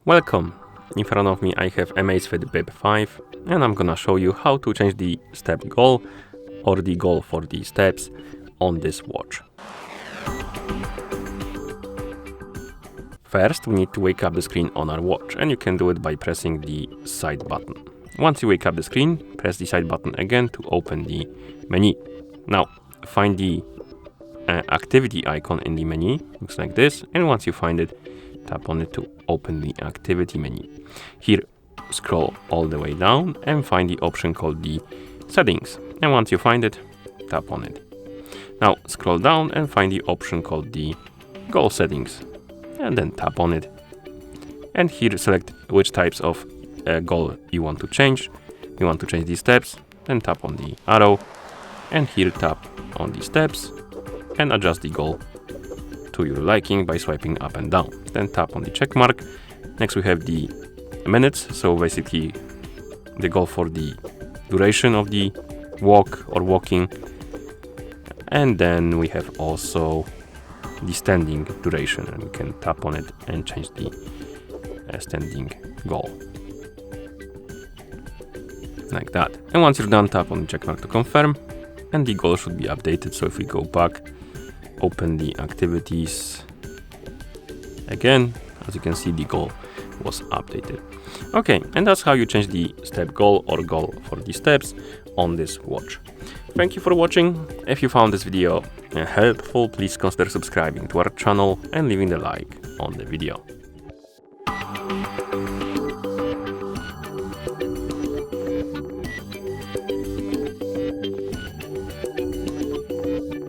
Welcome! In front of me I have Amazfit Bip 5 and I'm gonna show you how to change the step goal or the goal for the steps on this watch. First we need to wake up the screen on our watch, and you can do it by pressing the side button. Once you wake up the screen, press the side button again to open the menu. Now find the activity icon in the menu, looks like this, and once you find it, tap on it to open the activity menu. Here scroll all the way down and find the option called the settings, and once you find it, tap on it. Now scroll down and find the option called the goal settings, and then tap on it, and here select which types of goal you want to change. You want to change the steps, then tap on the arrow, and here tap on the steps and adjust the goal to your liking by swiping up and down. Then tap on the check mark. Next we have the minutes, so basically the goal for the duration of the walk or walking, and then we have also the standing duration, and we can tap on it and change the standing goal like that. And once you're done, tap on the check mark to confirm, and the goal should be updated. So if we go back, open the activities again, as you can see the goal was updated. Okay, and that's how you change the step goal or goal for the steps on this watch. Thank you for watching. If you found this video helpful, please consider subscribing to our channel and leaving a like on the video.